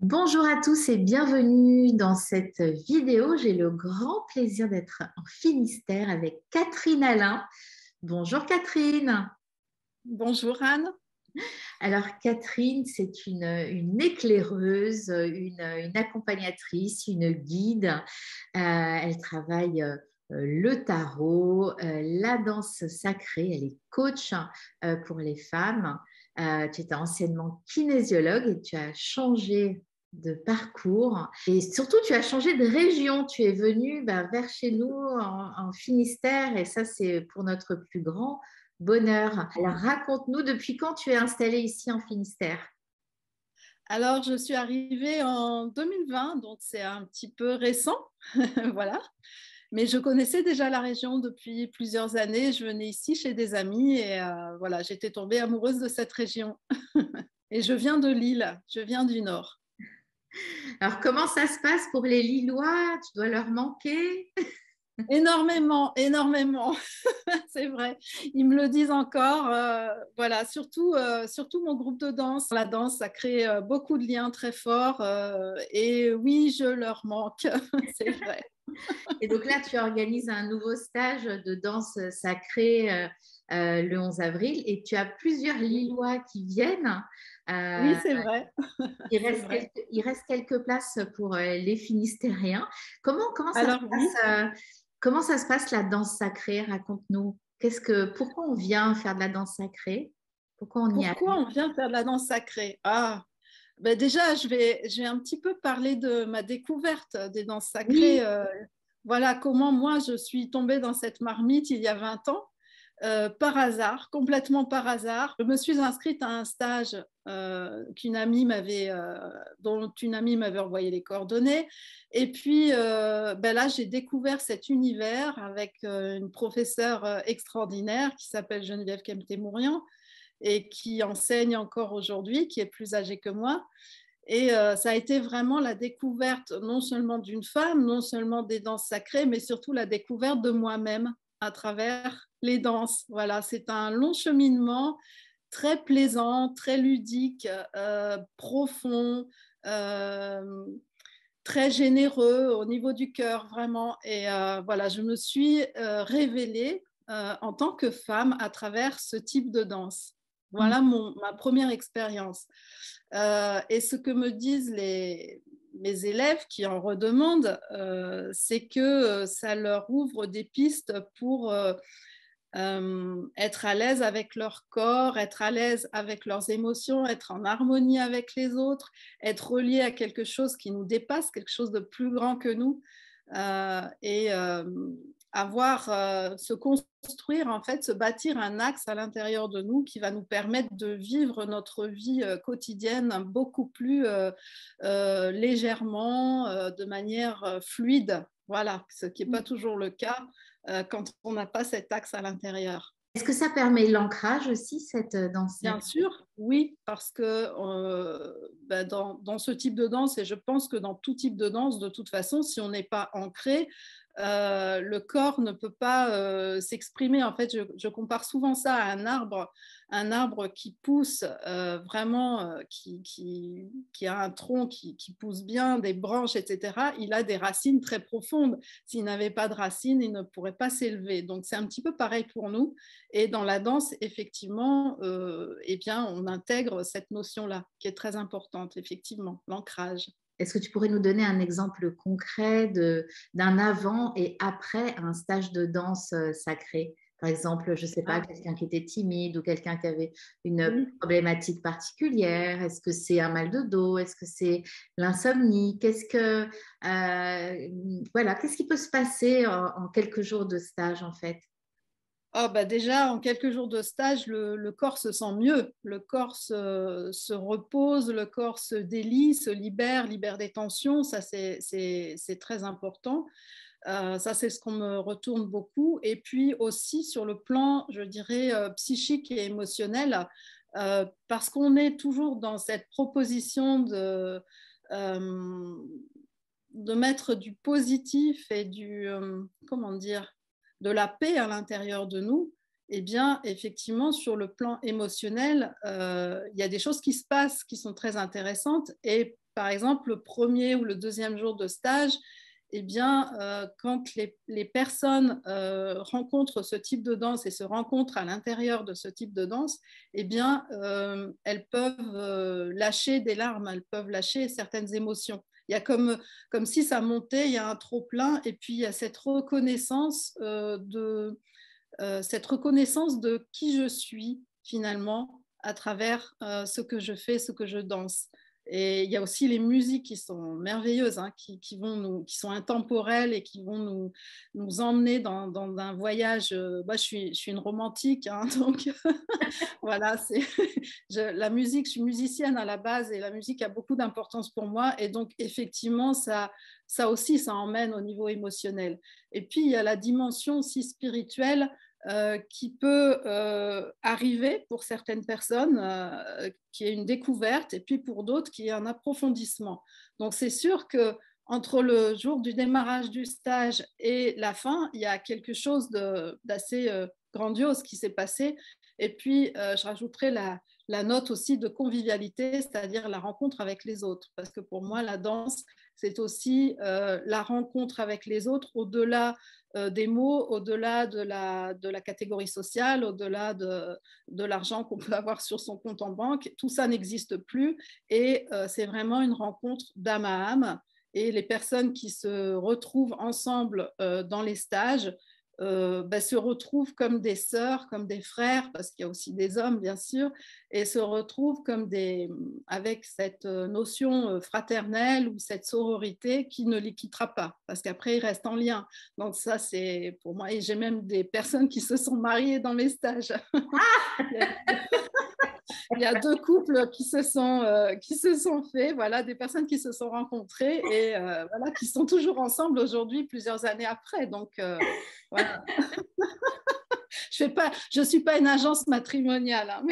Bonjour à tous et bienvenue dans cette vidéo. J'ai le grand plaisir d'être en Finistère avec Catherine Alain. Bonjour Catherine. Bonjour Anne. Alors Catherine, c'est une éclaireuse, une accompagnatrice, une guide. Elle travaille le tarot, la danse sacrée. Elle est coach pour les femmes. Tu étais anciennement kinésiologue et tu as changé de parcours et surtout tu as changé de région. Tu es venue vers chez nous en Finistère et ça c'est pour notre plus grand bonheur. Alors raconte-nous depuis quand tu es installée ici en Finistère. Alors, je suis arrivée en 2020, donc c'est un petit peu récent, voilà. Mais je connaissais déjà la région depuis plusieurs années. Je venais ici chez des amis et voilà, j'étais tombée amoureuse de cette région. Et je viens de Lille, je viens du Nord. Alors comment ça se passe pour les Lillois? Tu dois leur manquer? Énormément, énormément, c'est vrai. Ils me le disent encore. Voilà, surtout mon groupe de danse. La danse, ça crée beaucoup de liens très forts. Et oui, je leur manque, c'est vrai. Et donc là, tu organises un nouveau stage de danse sacrée le 11 avril et tu as plusieurs Lillois qui viennent. Euh, Oui, c'est vrai, c'est vrai. il reste quelques places pour les Finistériens. Comment ça se Alors passe, oui, comment ça se passe la danse sacrée? Raconte-nous. Pourquoi on vient faire de la danse sacrée? Pourquoi on y pourquoi allait? on vient faire de la danse sacrée? Ah, ben déjà, je vais un petit peu parler de ma découverte des danses Oui, sacrées. Voilà comment moi, je suis tombée dans cette marmite il y a 20 ans. Par hasard, complètement par hasard. Je me suis inscrite à un stage dont une amie m'avait envoyé les coordonnées. Et puis ben là, j'ai découvert cet univers avec une professeure extraordinaire qui s'appelle Geneviève Kemté-Mourian et qui enseigne encore aujourd'hui, qui est plus âgée que moi. Et ça a été vraiment la découverte non seulement d'une femme, non seulement des danses sacrées, mais surtout la découverte de moi-même à travers les danses. Voilà, c'est un long cheminement très plaisant, très ludique, profond, euh, très généreux au niveau du cœur, vraiment. Et voilà, je me suis révélée en tant que femme à travers ce type de danse. Voilà ma première expérience. Et ce que me disent mes élèves qui en redemandent, c'est que ça leur ouvre des pistes pour être à l'aise avec leur corps, être à l'aise avec leurs émotions, être en harmonie avec les autres, être relié à quelque chose qui nous dépasse, quelque chose de plus grand que nous, et se construire, en fait, se bâtir un axe à l'intérieur de nous qui va nous permettre de vivre notre vie quotidienne beaucoup plus légèrement, de manière fluide. Voilà, ce qui n'est pas toujours le cas quand on n'a pas cet axe à l'intérieur. est-ce que ça permet l'ancrage aussi, cette danse Bien sacrée? sûr, oui, parce que ben dans ce type de danse, et je pense que dans tout type de danse, de toute façon, si on n'est pas ancré, le corps ne peut pas s'exprimer. En fait, je compare souvent ça à un arbre qui pousse vraiment, qui a un tronc qui pousse bien, des branches, etc. Il a des racines très profondes. S'il n'avait pas de racines, il ne pourrait pas s'élever. Donc, c'est un petit peu pareil pour nous. Et dans la danse, effectivement, eh bien, on intègre cette notion-là, qui est très importante, effectivement, l'ancrage. Est-ce que tu pourrais nous donner un exemple concret d'un avant et après un stage de danse sacrée? Par exemple, je ne sais pas, Ah, quelqu'un qui était timide ou quelqu'un qui avait une oui. problématique particulière. Est-ce que c'est un mal de dos? Est-ce que c'est l'insomnie? Qu'est-ce qui peut se passer en quelques jours de stage en fait? Oh, bah déjà, en quelques jours de stage, le corps se sent mieux. Le corps se repose, le corps se délie, se libère des tensions. Ça, c'est très important. Ça, c'est ce qu'on me retourne beaucoup. Et puis aussi sur le plan, je dirais, psychique et émotionnel, parce qu'on est toujours dans cette proposition euh, de mettre du positif et comment dire, de la paix à l'intérieur de nous. Eh bien, effectivement, sur le plan émotionnel, il y a des choses qui se passent qui sont très intéressantes et par exemple, le premier ou le deuxième jour de stage, eh bien, quand les personnes rencontrent ce type de danse et se rencontrent à l'intérieur de ce type de danse, eh bien, elles peuvent lâcher des larmes, elles peuvent lâcher certaines émotions. Il y a comme si ça montait, il y a un trop-plein, et puis il y a cette reconnaissance de qui je suis finalement à travers ce que je fais, ce que je danse. Et il y a aussi les musiques qui sont merveilleuses, hein, qui sont intemporelles et qui vont nous emmener dans un voyage. Moi, je suis une romantique, hein, donc voilà, la musique, je suis musicienne à la base et la musique a beaucoup d'importance pour moi. Et donc, effectivement, ça aussi, ça emmène au niveau émotionnel. Et puis, il y a la dimension aussi spirituelle qui peut arriver pour certaines personnes, qui est une découverte, et puis pour d'autres, qui est un approfondissement. Donc, c'est sûr que entre le jour du démarrage du stage et la fin, il y a quelque chose d'assez grandiose qui s'est passé. Et puis, je rajouterai la note aussi de convivialité, c'est-à-dire la rencontre avec les autres. Parce que pour moi, la danse, c'est aussi la rencontre avec les autres, au-delà des mots, au-delà de la catégorie sociale, au-delà de l'argent qu'on peut avoir sur son compte en banque. Tout ça n'existe plus et c'est vraiment une rencontre d'âme à âme. Et les personnes qui se retrouvent ensemble dans les stages se retrouvent comme des sœurs, comme des frères, parce qu'il y a aussi des hommes, bien sûr, et se retrouvent avec cette notion fraternelle ou cette sororité qui ne les quittera pas, parce qu'après, ils restent en lien. Donc ça, c'est pour moi, et j'ai même des personnes qui se sont mariées dans mes stages. Il y a 2 couples qui se sont faits, voilà, des personnes qui se sont rencontrées et voilà, qui sont toujours ensemble aujourd'hui, plusieurs années après. Donc, voilà. Je suis pas une agence matrimoniale, hein,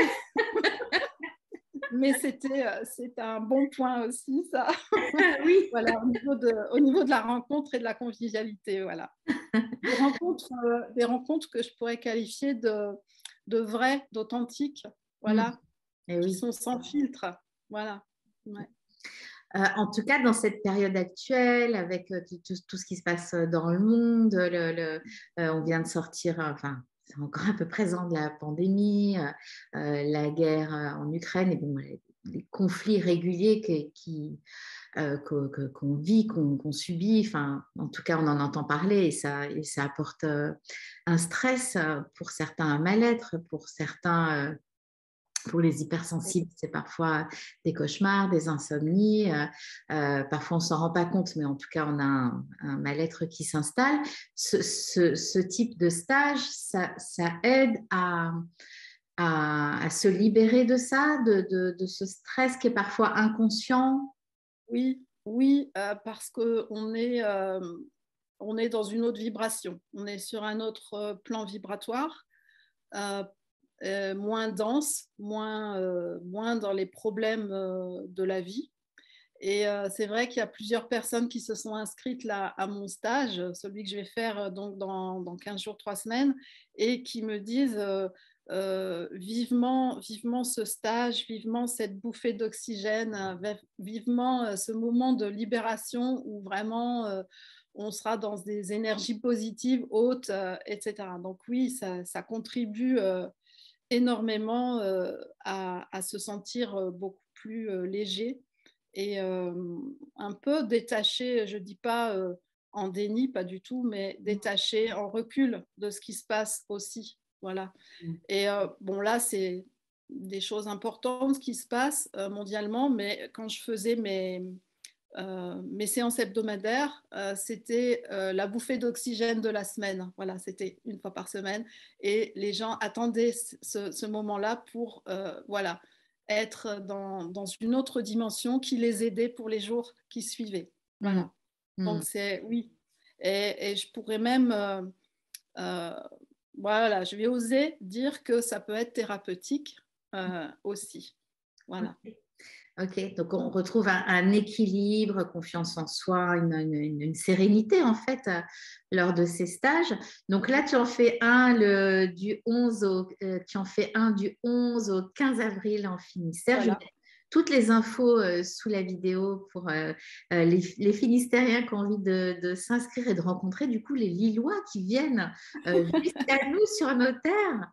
mais c'est un bon point aussi, ça. Oui. Voilà, au niveau de la rencontre et de la convivialité, voilà. Des rencontres que je pourrais qualifier de vraies, d'authentiques, voilà. Et Qui oui. sont sans filtre. Voilà. Ouais. En tout cas, dans cette période actuelle, avec tout ce qui se passe dans le monde, on vient de sortir, enfin, c'est encore un peu présent de la pandémie, la guerre en Ukraine, et bon, les conflits réguliers qu'on vit, qu'on subit. Enfin, en tout cas, on en entend parler et ça apporte un stress, pour certains un mal-être, pour certains. Pour les hypersensibles, c'est parfois des cauchemars, des insomnies. Parfois, on ne s'en rend pas compte, mais en tout cas, on a un mal-être qui s'installe. Ce type de stage, ça aide à se libérer de ça, de ce stress qui est parfois inconscient. Oui, parce qu'on est dans une autre vibration. On est sur un autre plan vibratoire. Moins dense, moins dans les problèmes de la vie. Et c'est vrai qu'il y a plusieurs personnes qui se sont inscrites là à mon stage, celui que je vais faire donc dans 15 jours, 3 semaines, et qui me disent vivement ce stage, vivement cette bouffée d'oxygène, vivement ce moment de libération où vraiment on sera dans des énergies positives, hautes, etc. Donc oui, ça contribue énormément à se sentir beaucoup plus léger et un peu détaché, je ne dis pas en déni, pas du tout, mais détaché, en recul de ce qui se passe aussi. Voilà. Et bon, là, c'est des choses importantes qui se passent mondialement, mais quand je faisais mes séances hebdomadaires, c'était la bouffée d'oxygène de la semaine. Voilà, c'était une fois par semaine. Et les gens attendaient ce moment-là pour voilà, être dans une autre dimension qui les aidait pour les jours qui suivaient. Voilà. Donc, c'est oui. Et je pourrais même, voilà, je vais oser dire que ça peut être thérapeutique aussi. Voilà. Ok, donc on retrouve un équilibre, confiance en soi, une sérénité en fait lors de ces stages. Donc là, tu en fais un tu en fais un du 11 au 15 avril en Finistère. Voilà. toutes les infos sous la vidéo pour les Finistériens qui ont envie de s'inscrire et de rencontrer du coup les Lillois qui viennent jusqu'à nous sur nos terres.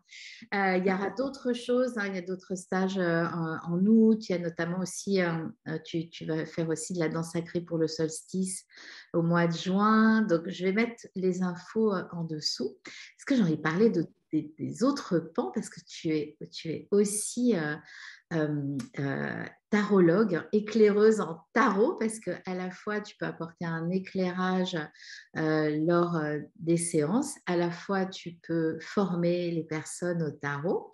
Il y aura d'autres choses, hein, il y a d'autres stages en août, il y a notamment aussi, tu vas faire aussi de la danse sacrée pour le solstice au mois de juin. Donc, je vais mettre les infos en dessous. Est-ce que j'ai envie de parler des autres pans parce que tu es aussi tarologue, éclaireuse en tarot, parce qu'à la fois tu peux apporter un éclairage lors des séances, à la fois tu peux former les personnes au tarot.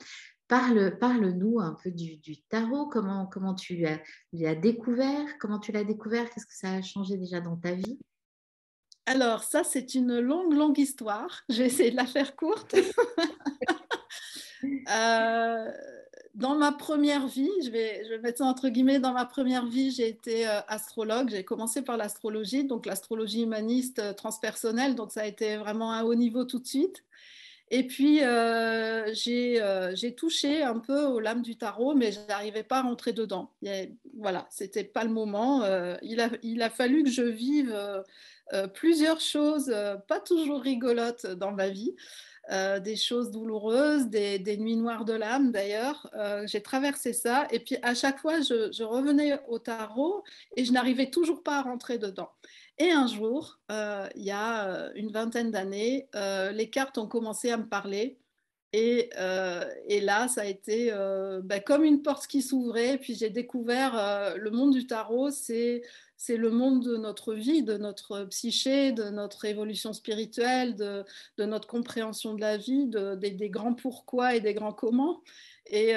Parle-nous un peu du tarot, comment tu l'as découvert, comment tu l'as découvert, qu'est-ce que ça a changé déjà dans ta vie? Alors, ça, c'est une longue, longue histoire. Je vais essayer de la faire courte. Euh, dans ma première vie, je vais mettre ça entre guillemets, dans ma première vie, j'ai été astrologue. J'ai commencé par l'astrologie, donc l'astrologie humaniste transpersonnelle, donc ça a été vraiment un haut niveau tout de suite. Et puis, j'ai touché un peu aux lames du tarot, mais je n'arrivais pas à rentrer dedans. Voilà, c'était pas le moment. Il a fallu que je vive plusieurs choses pas toujours rigolotes dans ma vie. Des choses douloureuses, des nuits noires de l'âme d'ailleurs. J'ai traversé ça et puis à chaque fois je revenais au tarot et je n'arrivais toujours pas à rentrer dedans. Et un jour, il y a une vingtaine d'années, les cartes ont commencé à me parler. Et là, ça a été comme une porte qui s'ouvrait. Puis j'ai découvert le monde du tarot, c'est le monde de notre vie, de notre psyché, de notre évolution spirituelle, de notre compréhension de la vie, des grands pourquoi et des grands comment. Et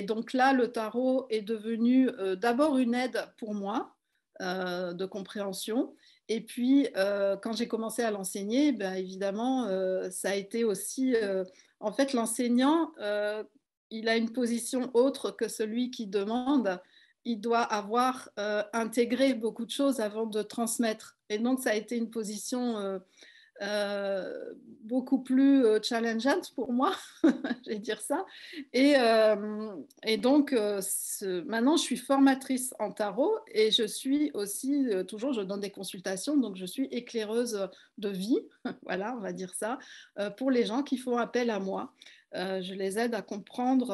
donc là, le tarot est devenu d'abord une aide pour moi de compréhension. Et puis, quand j'ai commencé à l'enseigner, ben, évidemment, ça a été aussi... en fait, l'enseignant, il a une position autre que celui qui demande. Il doit avoir intégré beaucoup de choses avant de transmettre. Et donc, ça a été une position beaucoup plus challengeante pour moi, je vais dire ça. Et donc, maintenant, je suis formatrice en tarot et je suis aussi, toujours, je donne des consultations, donc je suis éclaireuse de vie, voilà, on va dire ça, pour les gens qui font appel à moi. Je les aide à comprendre.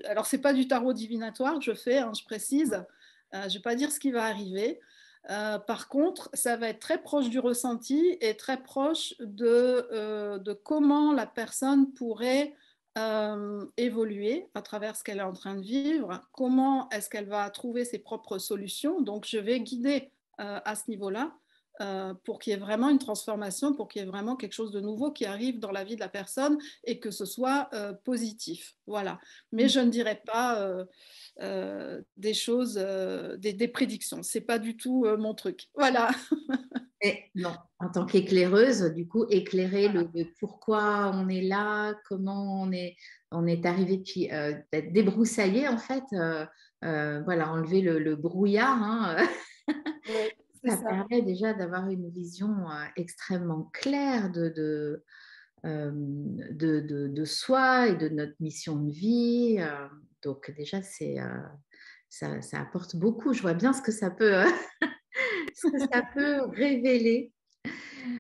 Alors, c'est pas du tarot divinatoire que je fais, hein, je précise. Je ne vais pas dire ce qui va arriver. Par contre, ça va être très proche du ressenti et très proche de comment la personne pourrait évoluer à travers ce qu'elle est en train de vivre, comment est-ce qu'elle va trouver ses propres solutions. Donc, je vais guider à ce niveau-là pour qu'il y ait vraiment une transformation, pour qu'il y ait vraiment quelque chose de nouveau qui arrive dans la vie de la personne et que ce soit positif. Voilà. Mais je ne dirais pas des choses, des prédictions. C'est pas du tout mon truc. Voilà. Et non, en tant qu'éclaireuse, du coup, éclairer le pourquoi on est là, comment on est arrivé, puis d'être débroussaillé en fait, voilà, enlever le brouillard, hein, Oui, c'est ça ça. permet déjà d'avoir une vision extrêmement claire de soi et de notre mission de vie. Donc déjà, ça apporte beaucoup. Je vois bien ce que ça peut, ce que ça peut révéler.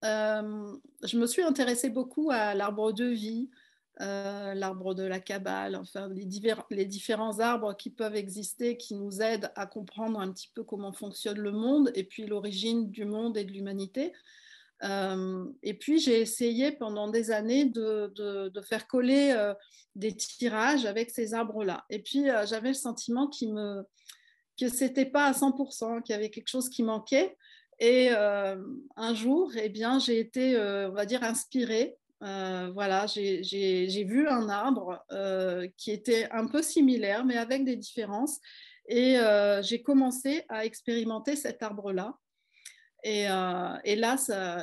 Je me suis intéressée beaucoup à l'arbre de vie, l'arbre de la Kabbale, enfin les différents arbres qui peuvent exister, qui nous aident à comprendre un petit peu comment fonctionne le monde et puis l'origine du monde et de l'humanité. Et puis j'ai essayé pendant des années de faire coller des tirages avec ces arbres-là. Et puis j'avais le sentiment que c'était pas à 100%, qu'il y avait quelque chose qui manquait. Et un jour, eh bien, j'ai été, on va dire, inspirée. Voilà, j'ai vu un arbre qui était un peu similaire, mais avec des différences. Et j'ai commencé à expérimenter cet arbre-là. Et là,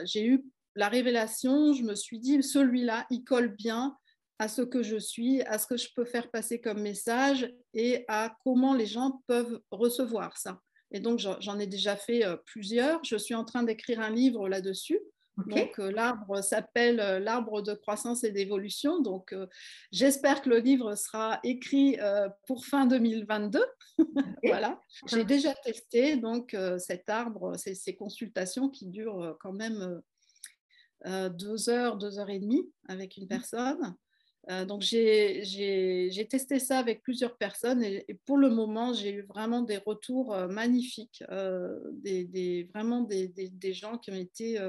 j'ai eu la révélation. Je me suis dit, celui-là, il colle bien à ce que je suis, à ce que je peux faire passer comme message et à comment les gens peuvent recevoir ça. Et donc, j'en ai déjà fait plusieurs. Je suis en train d'écrire un livre là-dessus, Ok. Donc, l'arbre s'appelle l'arbre de croissance et d'évolution. Donc, j'espère que le livre sera écrit pour fin 2022. Ok. Voilà. J'ai déjà testé donc cet arbre, ces consultations qui durent quand même 2 heures, 2 heures et demie avec une personne. Donc, j'ai testé ça avec plusieurs personnes et pour le moment, j'ai eu vraiment des retours magnifiques, vraiment des gens qui ont été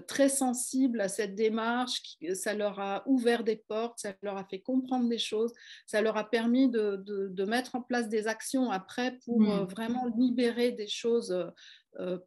très sensibles à cette démarche. Ça leur a ouvert des portes, ça leur a fait comprendre des choses, ça leur a permis de mettre en place des actions après pour Mm. vraiment libérer des choses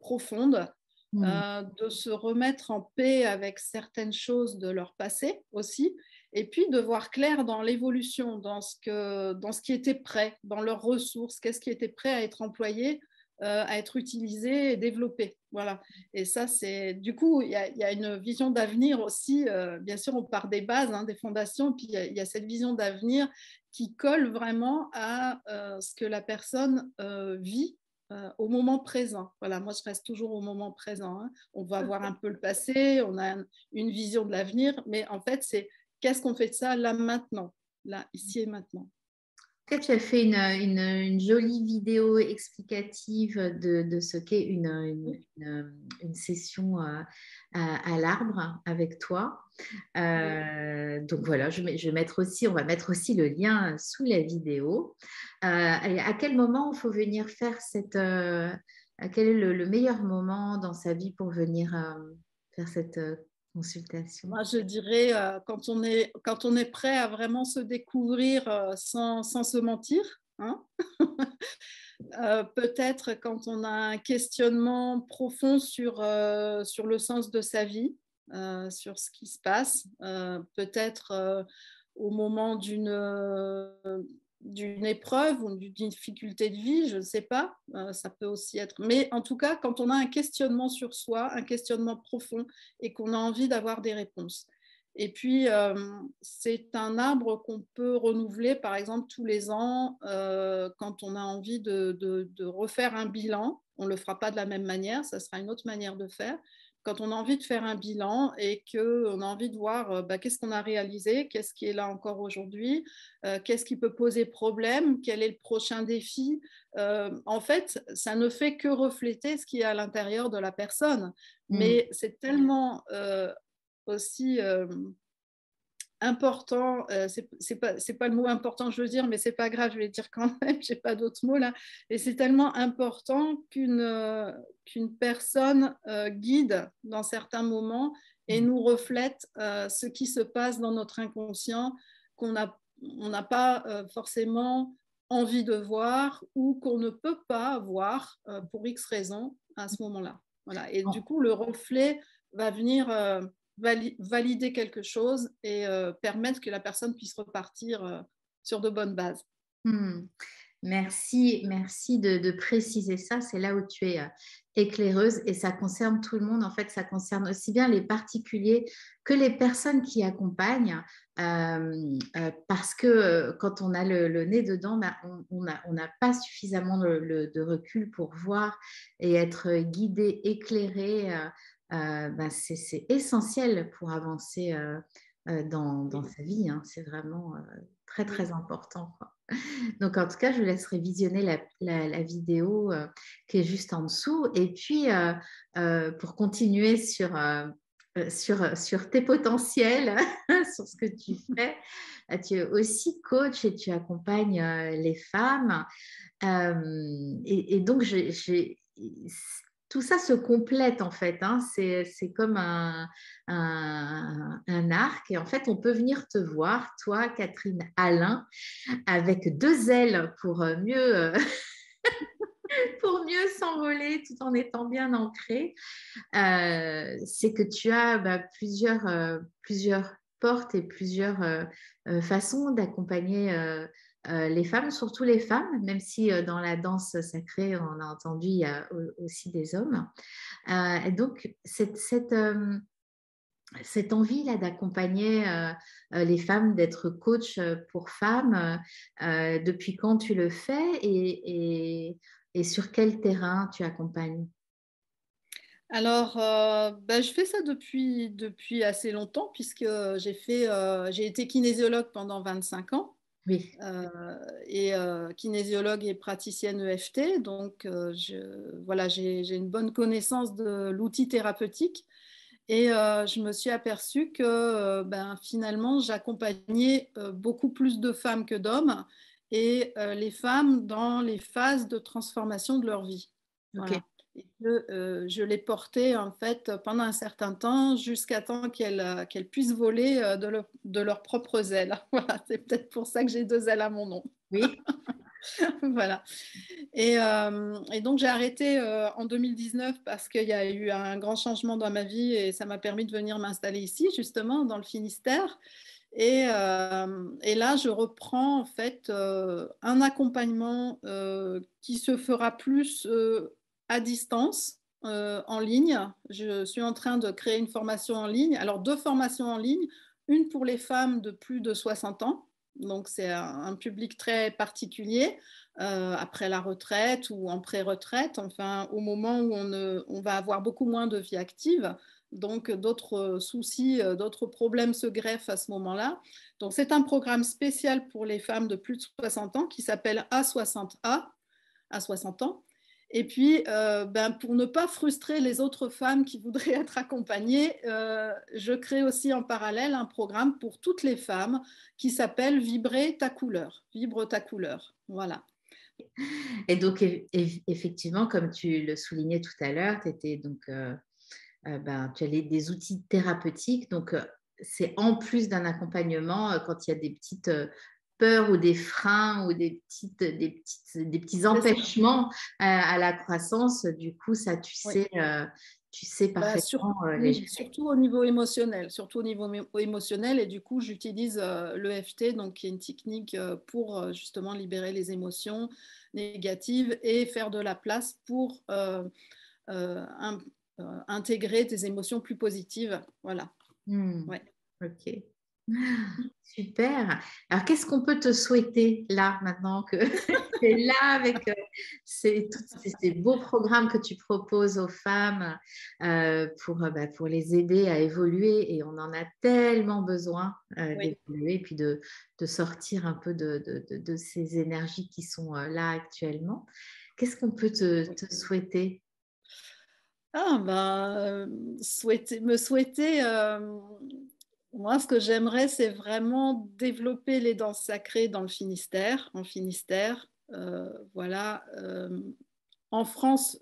profondes. Mm. De se remettre en paix avec certaines choses de leur passé aussi, et puis de voir clair dans l'évolution, dans ce qui était prêt, dans leurs ressources, qu'est-ce qui était prêt à être employé, à être utilisé et développé. Voilà. Et ça, c'est du coup, il y a une vision d'avenir aussi. Bien sûr, on part des bases, hein, des fondations, puis il y a cette vision d'avenir qui colle vraiment à ce que la personne vit au moment présent. Voilà, moi je reste toujours au moment présent, hein. On va voir un peu le passé, on a une vision de l'avenir, mais en fait, c'est qu'est-ce qu'on fait de ça là maintenant, là, ici et maintenant. Peut-être tu as fait une jolie vidéo explicative de ce qu'est une session à l'arbre avec toi. Donc voilà, je vais mettre aussi, on va mettre aussi le lien sous la vidéo. Et à quel moment il faut venir faire quel est le meilleur moment dans sa vie pour venir faire cette consultation? Moi, je dirais quand on est prêt à vraiment se découvrir sans se mentir, hein. Peut-être quand on a un questionnement profond sur le sens de sa vie, sur ce qui se passe, peut-être au moment d'une épreuve ou d'une difficulté de vie, je ne sais pas, ça peut aussi être. Mais en tout cas, quand on a un questionnement sur soi, un questionnement profond et qu'on a envie d'avoir des réponses. Et puis, c'est un arbre qu'on peut renouveler, par exemple, tous les ans, quand on a envie de refaire un bilan. On ne le fera pas de la même manière, ça sera une autre manière de faire. Quand on a envie de faire un bilan et qu'on a envie de voir qu'est-ce qu'on a réalisé, qu'est-ce qui est là encore aujourd'hui, qu'est-ce qui peut poser problème, quel est le prochain défi. En fait, ça ne fait que refléter ce qui est à l'intérieur de la personne. Mm. Mais c'est tellement aussi important, c'est pas le mot important que je veux dire, mais c'est pas grave, je vais le dire quand même, j'ai pas d'autres mots là. Et c'est tellement important qu'une personne guide dans certains moments et nous reflète ce qui se passe dans notre inconscient on n'a pas forcément envie de voir ou qu'on ne peut pas voir pour X raisons à ce moment-là. Voilà. Et du coup, le reflet va venir valider quelque chose et permettre que la personne puisse repartir sur de bonnes bases. Hmm. Merci, merci de préciser ça. C'est là où tu es éclaireuse et ça concerne tout le monde. En fait, ça concerne aussi bien les particuliers que les personnes qui accompagnent parce que quand on a le nez dedans, ben, on n'a pas suffisamment de recul pour voir et être guidé, éclairé. Ben, c'est essentiel pour avancer dans sa vie, hein. C'est vraiment très, très Oui. important, quoi. Donc, en tout cas, je vous laisserai visionner la vidéo qui est juste en dessous. Et puis, pour continuer sur tes potentiels, sur ce que tu fais, tu es aussi coach et tu accompagnes les femmes. Et donc, tout ça se complète en fait, hein. C'est comme un arc. Et en fait, on peut venir te voir, toi, Catherine Alain, avec deux ailes pour mieux s'envoler tout en étant bien ancré. C'est que tu as plusieurs portes et plusieurs façons d'accompagner les femmes, surtout les femmes, même si dans la danse sacrée, on a entendu, il y a aussi des hommes. Et donc, cette envie-là d'accompagner les femmes, d'être coach pour femmes, depuis quand tu le fais et sur quel terrain tu accompagnes? Alors, je fais ça depuis assez longtemps puisque j'ai été kinésiologue pendant 25 ans. Oui, Kinésiologue et praticienne EFT. Donc, voilà, j'ai une bonne connaissance de l'outil thérapeutique. Et je me suis aperçue que finalement, j'accompagnais beaucoup plus de femmes que d'hommes et les femmes dans les phases de transformation de leur vie. ok. Voilà. Et que je les portais en fait pendant un certain temps jusqu'à temps qu'elles puissent voler de leurs propres ailes. Voilà, c'est peut-être pour ça que j'ai 2 ailes à mon nom. Oui, Voilà. Et donc, j'ai arrêté en 2019 parce qu'il y a eu un grand changement dans ma vie et ça m'a permis de venir m'installer ici, justement, dans le Finistère. Et là, je reprends en fait un accompagnement qui se fera plus à distance, en ligne. Je suis en train de créer une formation en ligne. Alors, 2 formations en ligne, une pour les femmes de plus de 60 ans. Donc, c'est un public très particulier, après la retraite ou en pré-retraite, enfin, au moment où on va avoir beaucoup moins de vie active. Donc, d'autres soucis, d'autres problèmes se greffent à ce moment-là. Donc, c'est un programme spécial pour les femmes de plus de 60 ans qui s'appelle A60A, à 60 ans. Et puis, pour ne pas frustrer les autres femmes qui voudraient être accompagnées, je crée aussi en parallèle un programme pour toutes les femmes qui s'appelle Vibrer ta couleur. Vibre ta couleur. Voilà. et donc effectivement, comme tu le soulignais tout à l'heure, tu as des outils thérapeutiques. Donc, c'est en plus d'un accompagnement quand il y a des petites peurs ou des freins ou des petits empêchements à la croissance. Du coup, ça, Oui. tu sais parfaitement les Oui, gérer. surtout au niveau émotionnel. Et du coup, j'utilise l'EFT, donc qui est une technique pour justement libérer les émotions négatives et faire de la place pour un- intégrer des émotions plus positives. Voilà. Hmm, Ouais. ok. Super. Alors, qu'est-ce qu'on peut te souhaiter là, maintenant que tu es là avec tous ces beaux programmes que tu proposes aux femmes pour les aider à évoluer et on en a tellement besoin Oui. d'évoluer et puis de sortir un peu de ces énergies qui sont là actuellement. Qu'est-ce qu'on peut te souhaiter? Me souhaiter, moi, ce que j'aimerais, c'est vraiment développer les danses sacrées dans le Finistère, en Finistère. Voilà. En France,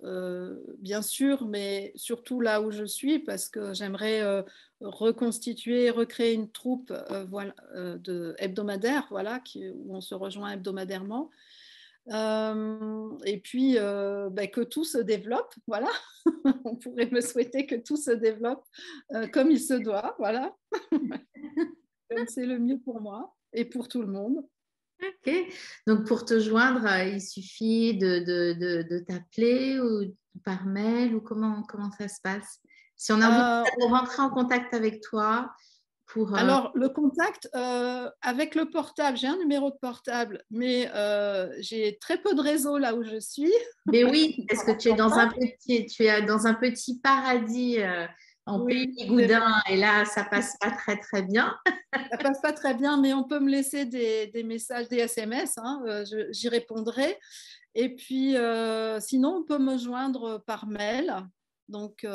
bien sûr, mais surtout là où je suis, parce que j'aimerais reconstituer, recréer une troupe hebdomadaire, voilà, où on se rejoint hebdomadairement. Et puis, que tout se développe, voilà. On pourrait me souhaiter que tout se développe comme il se doit, voilà, comme c'est le mieux pour moi et pour tout le monde. Ok. Donc, pour te joindre, il suffit de t'appeler ou par mail ou comment ça se passe? Si on a envie Euh, de rentrer en contact avec toi pour... alors, le contact avec le portable, j'ai un numéro de portable, mais j'ai très peu de réseau là où je suis, Mais oui, dans est-ce que la campagne. tu es dans un petit paradis en pays Oui, c'est Goudin vrai. et là, ça passe pas très, très bien. Ça passe pas très bien, mais on peut me laisser des messages, des SMS, hein, j'y répondrai. Et puis, sinon, on peut me joindre par mail. Donc,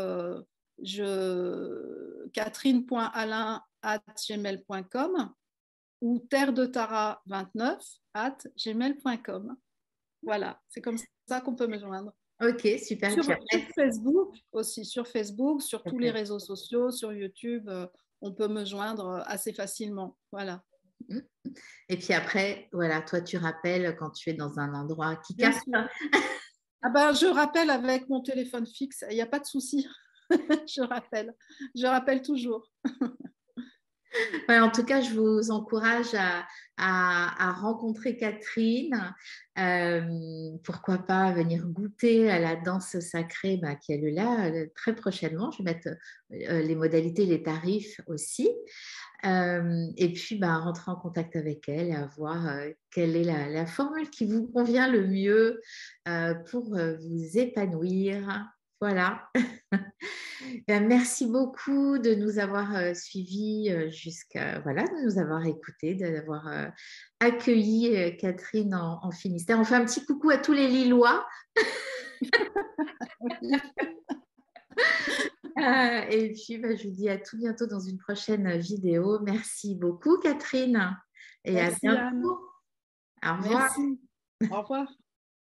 catherine.alain@gmail.com ou terre-de-tara29@gmail.com. Voilà, c'est comme ça qu'on peut me joindre. Ok, super. Et Sur, puis sur après, Facebook aussi, sur Facebook, sur tous les après, réseaux sociaux, sur YouTube, on peut me joindre assez facilement. Voilà. et puis après, voilà, toi, tu rappelles quand tu es dans un endroit qui Bien capte. sûr. Ah je rappelle avec mon téléphone fixe, il n'y a pas de souci. Je rappelle. Je rappelle toujours. Ouais, en tout cas, je vous encourage à rencontrer Catherine. Pourquoi pas venir goûter à la danse sacrée qui est là très prochainement. Je vais mettre les modalités, les tarifs aussi. Et puis, rentrer en contact avec elle et à voir quelle est la formule qui vous convient le mieux pour vous épanouir Voilà. Merci beaucoup de nous avoir suivis voilà, de nous avoir écoutés, d'avoir accueilli Catherine en Finistère. On fait un petit coucou à tous les Lillois. Et puis, je vous dis à tout bientôt dans une prochaine vidéo. Merci beaucoup, Catherine. Et à Merci, Anne. bientôt. Au revoir. Merci. Au revoir.